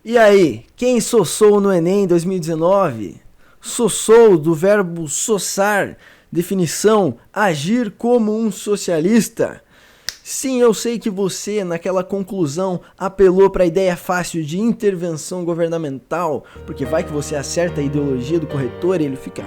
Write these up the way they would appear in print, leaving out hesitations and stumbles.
E aí, quem sossou no Enem 2019? Sossou do verbo sossar, definição, agir como um socialista. Sim, eu sei que você, naquela conclusão, apelou para a ideia fácil de intervenção governamental, porque vai que você acerta a ideologia do corretor e ele fica,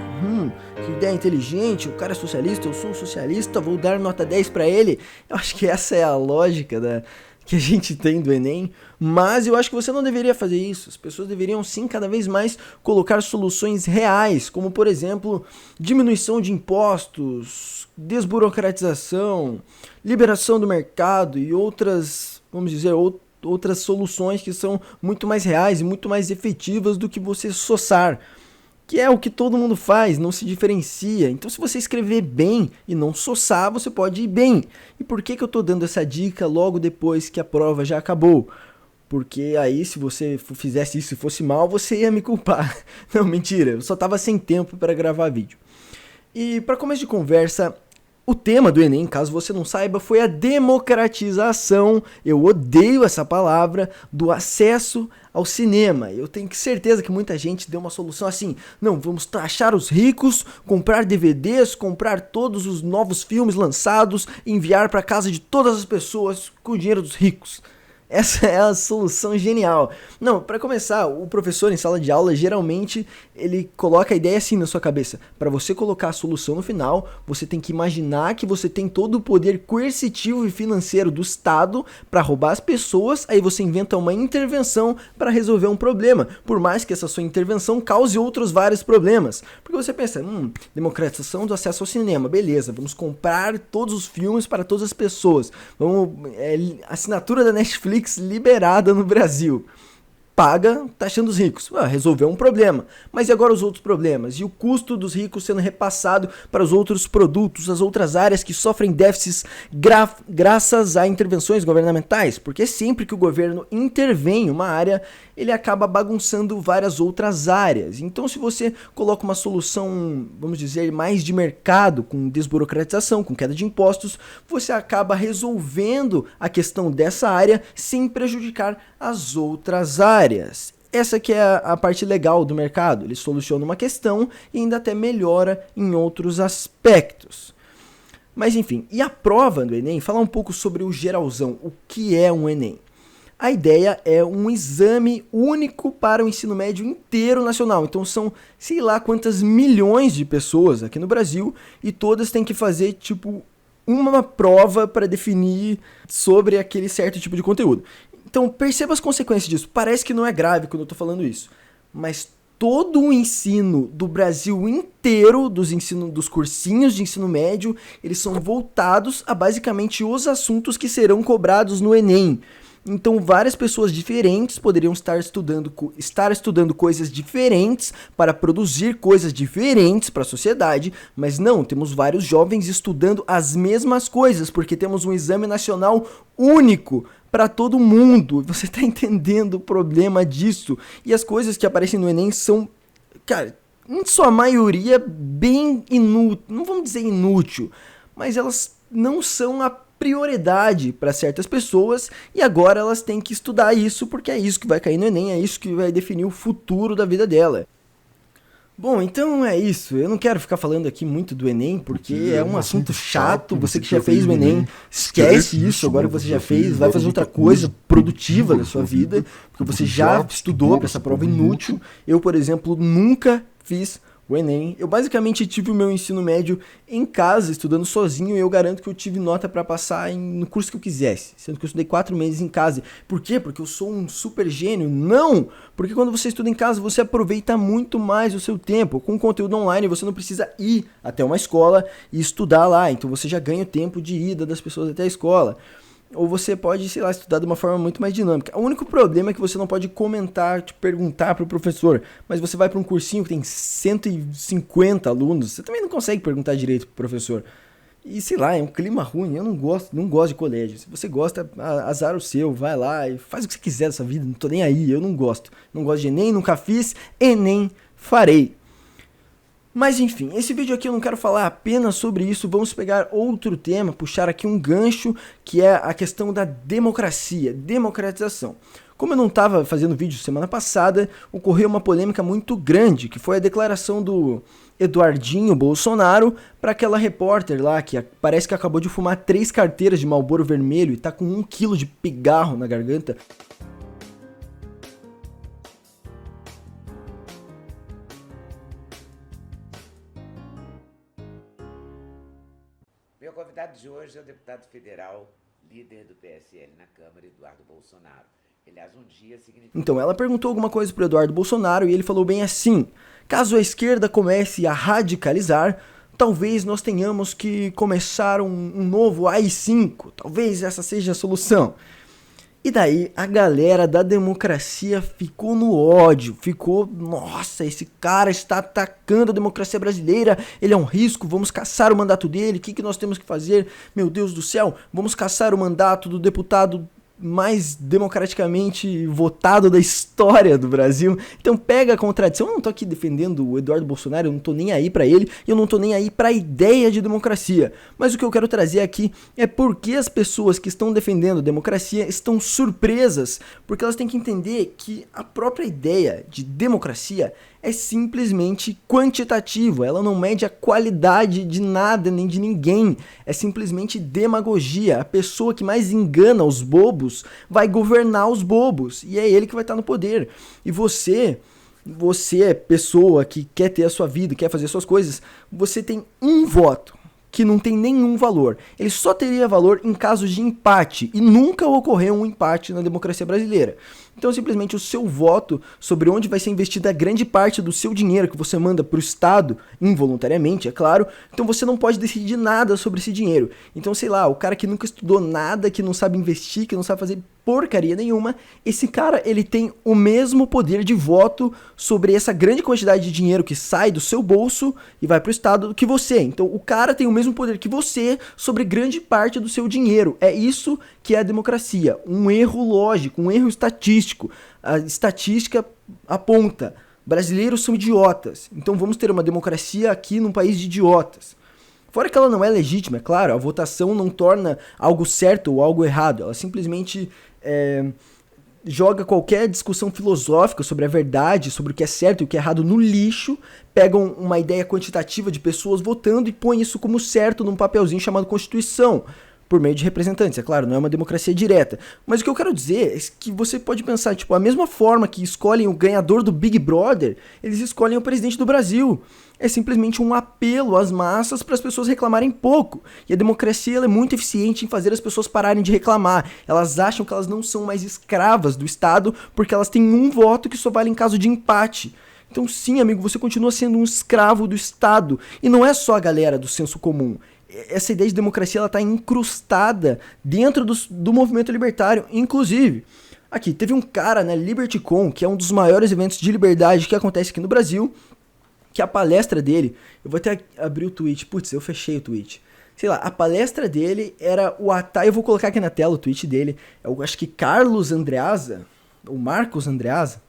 que ideia inteligente, o cara é socialista, eu sou socialista, vou dar nota 10 para ele. Eu acho que essa é a lógica que a gente tem do Enem, mas eu acho que você não deveria fazer isso. As pessoas deveriam sim cada vez mais colocar soluções reais, como por exemplo, diminuição de impostos, desburocratização, liberação do mercado e outras, vamos dizer, outras soluções que são muito mais reais e muito mais efetivas do que você sossar, que é o que todo mundo faz, não se diferencia. Então, se você escrever bem e não sossar, você pode ir bem. E por que eu tô dando essa dica logo depois que a prova já acabou? Porque aí, se você fizesse isso e fosse mal, você ia me culpar. Não, mentira, eu só tava sem tempo para gravar vídeo. E para começo de conversa, o tema do Enem, caso você não saiba, foi a democratização, eu odeio essa palavra, do acesso ao cinema. Eu tenho certeza que muita gente deu uma solução assim, não, vamos taxar os ricos, comprar DVDs, comprar todos os novos filmes lançados e enviar para casa de todas as pessoas com o dinheiro dos ricos. Essa é a solução genial. Não, para começar, o professor em sala de aula, geralmente, ele coloca a ideia assim na sua cabeça. Para você colocar a solução no final, você tem que imaginar que você tem todo o poder coercitivo e financeiro do Estado para roubar as pessoas, aí você inventa uma intervenção para resolver um problema, por mais que essa sua intervenção cause outros vários problemas. Porque você pensa, democratização do acesso ao cinema, beleza, vamos comprar todos os filmes para todas as pessoas. Assinatura da Netflix liberada no Brasil. Paga taxando os ricos. Resolveu um problema. Mas e agora os outros problemas? E o custo dos ricos sendo repassado para os outros produtos, as outras áreas que sofrem déficits graças a intervenções governamentais? Porque sempre que o governo intervém em uma área, ele acaba bagunçando várias outras áreas. Então, se você coloca uma solução, vamos dizer, mais de mercado, com desburocratização, com queda de impostos, você acaba resolvendo a questão dessa área sem prejudicar as outras áreas. Essa que é a parte legal do mercado. Ele soluciona uma questão e ainda até melhora em outros aspectos. Mas enfim, e a prova do Enem? Falar um pouco sobre o geralzão. O que é um Enem? A ideia é um exame único para o ensino médio inteiro nacional. Então são, sei lá quantas milhões de pessoas aqui no Brasil e todas têm que fazer, tipo, uma prova para definir sobre aquele certo tipo de conteúdo. Então perceba as consequências disso. Parece que não é grave quando eu estou falando isso, mas todo o ensino do Brasil inteiro, dos cursinhos de ensino médio, eles são voltados a basicamente os assuntos que serão cobrados no Enem. Então várias pessoas diferentes poderiam estar estudando coisas diferentes para produzir coisas diferentes para a sociedade, mas não, temos vários jovens estudando as mesmas coisas, porque temos um exame nacional único para todo mundo. Você está entendendo o problema disso? E as coisas que aparecem no Enem são, cara, em sua maioria bem inútil, não vamos dizer inútil, mas elas não são a prioridade para certas pessoas e agora elas têm que estudar isso porque é isso que vai cair no Enem, é isso que vai definir o futuro da vida dela. Bom, então é isso. Eu não quero ficar falando aqui muito do Enem porque é um assunto chato. Você que já fez o Enem, esquece isso. Agora que você já fez, vai fazer outra coisa produtiva da sua vida, porque você já estudou para essa prova inútil. Eu, por exemplo, nunca fiz o Enem. Eu basicamente tive o meu ensino médio em casa, estudando sozinho, e eu garanto que eu tive nota para passar no curso que eu quisesse, sendo que eu estudei 4 meses em casa. Por quê? Porque eu sou um super gênio? Não! Porque quando você estuda em casa, você aproveita muito mais o seu tempo. Com conteúdo online, você não precisa ir até uma escola e estudar lá, então você já ganha o tempo de ida das pessoas até a escola. Ou você pode, sei lá, estudar de uma forma muito mais dinâmica. O único problema é que você não pode comentar, perguntar para o professor. Mas você vai para um cursinho que tem 150 alunos, você também não consegue perguntar direito para o professor. E sei lá, é um clima ruim, eu não gosto de colégio. Se você gosta, azar o seu, vai lá e faz o que você quiser dessa vida, não tô nem aí, eu não gosto. Não gosto de Enem, nunca fiz e nem farei. Mas enfim, esse vídeo aqui eu não quero falar apenas sobre isso, vamos pegar outro tema, puxar aqui um gancho, que é a questão da democracia, democratização. Como eu não estava fazendo vídeo semana passada, ocorreu uma polêmica muito grande, que foi a declaração do Eduardinho Bolsonaro para aquela repórter lá, que parece que acabou de fumar 3 carteiras de Marlboro Vermelho e tá com 1 quilo de pigarro na garganta. Meu convidado de hoje é o deputado federal, líder do PSL na Câmara, Eduardo Bolsonaro. Aliás, um dia significa... Então, ela perguntou alguma coisa pro Eduardo Bolsonaro e ele falou bem assim: caso a esquerda comece a radicalizar, talvez nós tenhamos que começar um novo AI-5. Talvez essa seja a solução. E daí a galera da democracia ficou no ódio, ficou, nossa, esse cara está atacando a democracia brasileira, ele é um risco, vamos caçar o mandato dele, o que nós temos que fazer? Meu Deus do céu, vamos caçar o mandato do deputado mais democraticamente votado da história do Brasil. Então pega a contradição. Eu não tô aqui defendendo o Eduardo Bolsonaro, eu não tô nem aí pra ele, eu não tô nem aí pra ideia de democracia. Mas o que eu quero trazer aqui é porque as pessoas que estão defendendo a democracia estão surpresas, porque elas têm que entender que a própria ideia de democracia é simplesmente quantitativa, ela não mede a qualidade de nada nem de ninguém, é simplesmente demagogia. A pessoa que mais engana os bobos vai governar os bobos, e é ele que vai estar no poder. E você é pessoa que quer ter a sua vida, quer fazer suas coisas, você tem um voto que não tem nenhum valor. Ele só teria valor em casos de empate, e nunca ocorreu um empate na democracia brasileira. Então, simplesmente, o seu voto sobre onde vai ser investida a grande parte do seu dinheiro que você manda para o Estado, involuntariamente, é claro, então você não pode decidir nada sobre esse dinheiro. Então, sei lá, o cara que nunca estudou nada, que não sabe investir, que não sabe fazer porcaria nenhuma, esse cara, ele tem o mesmo poder de voto sobre essa grande quantidade de dinheiro que sai do seu bolso e vai pro Estado que você. Então, o cara tem o mesmo poder que você sobre grande parte do seu dinheiro. É isso que é a democracia. Um erro lógico, um erro estatístico. A estatística aponta: brasileiros são idiotas. Então, vamos ter uma democracia aqui num país de idiotas. Fora que ela não é legítima, é claro, a votação não torna algo certo ou algo errado, ela simplesmente joga qualquer discussão filosófica sobre a verdade, sobre o que é certo e o que é errado no lixo, pegam uma ideia quantitativa de pessoas votando e põem isso como certo num papelzinho chamado Constituição, por meio de representantes, é claro, não é uma democracia direta. Mas o que eu quero dizer é que você pode pensar, tipo, a mesma forma que escolhem o ganhador do Big Brother, eles escolhem o presidente do Brasil. É simplesmente um apelo às massas para as pessoas reclamarem pouco. E a democracia ela é muito eficiente em fazer as pessoas pararem de reclamar. Elas acham que elas não são mais escravas do Estado porque elas têm um voto que só vale em caso de empate. Então sim, amigo, você continua sendo um escravo do Estado. E não é só a galera do senso comum. Essa ideia de democracia ela está incrustada dentro do movimento libertário, inclusive. Aqui, teve um cara na LibertyCon, que é um dos maiores eventos de liberdade que acontece aqui no Brasil, que a palestra dele, eu vou até abrir o tweet, putz, eu fechei o tweet. Sei lá, a palestra dele era o ataque, eu vou colocar aqui na tela o tweet dele, eu acho que Carlos Andreasa, ou Marcos Andreasa,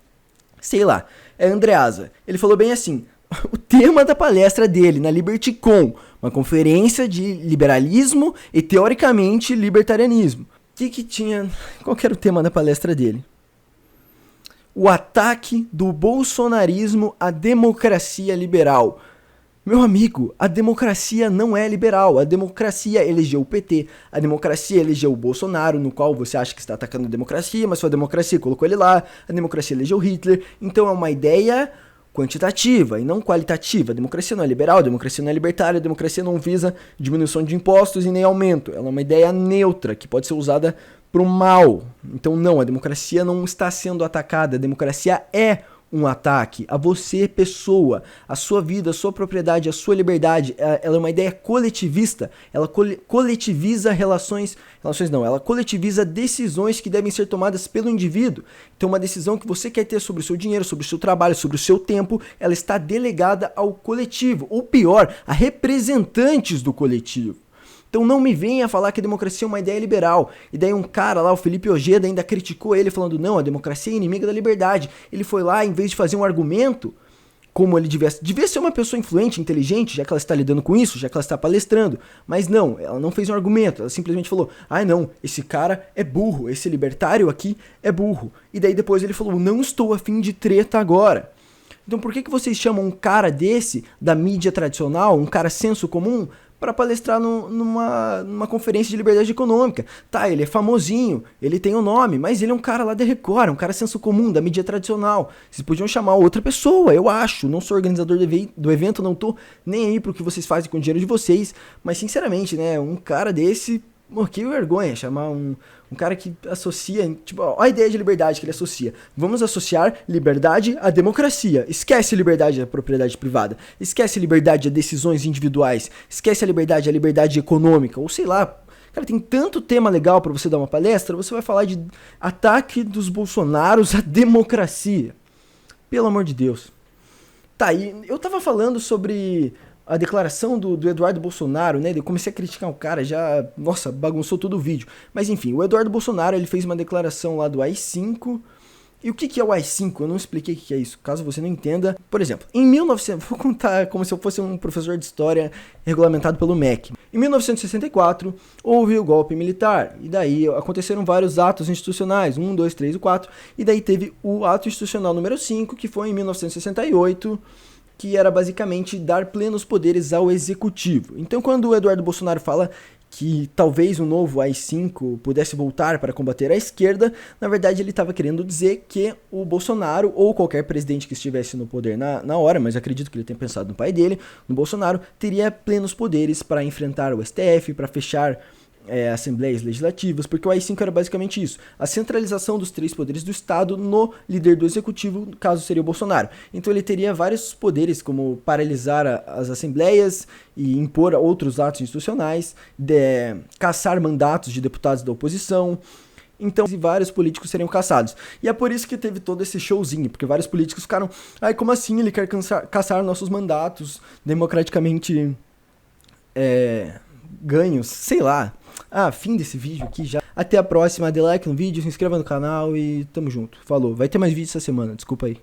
sei lá, é Andreasa. Ele falou bem assim: o tema da palestra dele na LibertyCon, uma conferência de liberalismo e teoricamente libertarianismo. Que tinha, qual que era o tema da palestra dele? O ataque do bolsonarismo à democracia liberal. Meu amigo, a democracia não é liberal. A democracia elegeu o PT, a democracia elegeu o Bolsonaro, no qual você acha que está atacando a democracia, mas sua democracia colocou ele lá, a democracia elegeu Hitler. Então é uma ideia quantitativa e não qualitativa. A democracia não é liberal, a democracia não é libertária, a democracia não visa diminuição de impostos e nem aumento. Ela é uma ideia neutra, que pode ser usada para o mal. Então não, a democracia não está sendo atacada, a democracia é um ataque a você, pessoa, a sua vida, a sua propriedade, a sua liberdade. Ela é uma ideia coletivista, ela coletiviza ela coletiviza decisões que devem ser tomadas pelo indivíduo. Então uma decisão que você quer ter sobre o seu dinheiro, sobre o seu trabalho, sobre o seu tempo, ela está delegada ao coletivo, ou pior, a representantes do coletivo. Então não me venha falar que a democracia é uma ideia liberal. E daí um cara lá, o Felipe Ojeda, ainda criticou ele falando: não, a democracia é inimiga da liberdade. Ele foi lá, em vez de fazer um argumento como ele devia ser uma pessoa influente, inteligente, já que ela está lidando com isso, já que ela está palestrando. Mas não, ela não fez um argumento, ela simplesmente falou, não, esse cara é burro, esse libertário aqui é burro. E daí depois ele falou, não estou afim de treta agora. Então por que vocês chamam um cara desse, da mídia tradicional, um cara senso comum, para palestrar numa conferência de liberdade econômica? Tá, ele é famosinho, ele tem um nome, mas ele é um cara lá da Record, um cara senso comum, da mídia tradicional. Vocês podiam chamar outra pessoa, eu acho. Não sou organizador do evento, não tô nem aí pro que vocês fazem com o dinheiro de vocês, mas sinceramente, né, um cara desse... Que vergonha chamar um cara que associa, tipo, ó a ideia de liberdade que ele associa. Vamos associar liberdade à democracia. Esquece liberdade à propriedade privada. Esquece liberdade a decisões individuais. Esquece a liberdade econômica. Ou sei lá, cara, tem tanto tema legal pra você dar uma palestra, você vai falar de ataque dos bolsonaros à democracia. Pelo amor de Deus. Tá, e eu tava falando sobre... a declaração do Eduardo Bolsonaro, né? Eu comecei a criticar o cara, já, nossa, bagunçou todo o vídeo. Mas enfim, o Eduardo Bolsonaro, ele fez uma declaração lá do AI-5. E o que é o AI-5? Eu não expliquei o que é isso, caso você não entenda. Por exemplo, em 1900, vou contar como se eu fosse um professor de história regulamentado pelo MEC. Em 1964, houve o golpe militar, e daí aconteceram vários atos institucionais, 1, 2, 3 e 4, e daí teve o ato institucional número 5, que foi em 1968, que era basicamente dar plenos poderes ao executivo. Então, quando o Eduardo Bolsonaro fala que talvez o novo AI-5 pudesse voltar para combater a esquerda, na verdade ele estava querendo dizer que o Bolsonaro, ou qualquer presidente que estivesse no poder na hora, mas acredito que ele tenha pensado no pai dele, no Bolsonaro, teria plenos poderes para enfrentar o STF, para fechar assembleias legislativas, porque o AI-5 era basicamente isso, a centralização dos 3 poderes do Estado no líder do executivo, no caso seria o Bolsonaro. Então ele teria vários poderes, como paralisar as assembleias e impor outros atos institucionais, caçar mandatos de deputados da oposição. Então, vários políticos seriam caçados. E é por isso que teve todo esse showzinho, porque vários políticos ficaram, como assim ele quer caçar nossos mandatos democraticamente ganhos, sei lá. Fim desse vídeo aqui já. Até a próxima, dê like no vídeo, se inscreva no canal e tamo junto. Falou, vai ter mais vídeo essa semana, desculpa aí.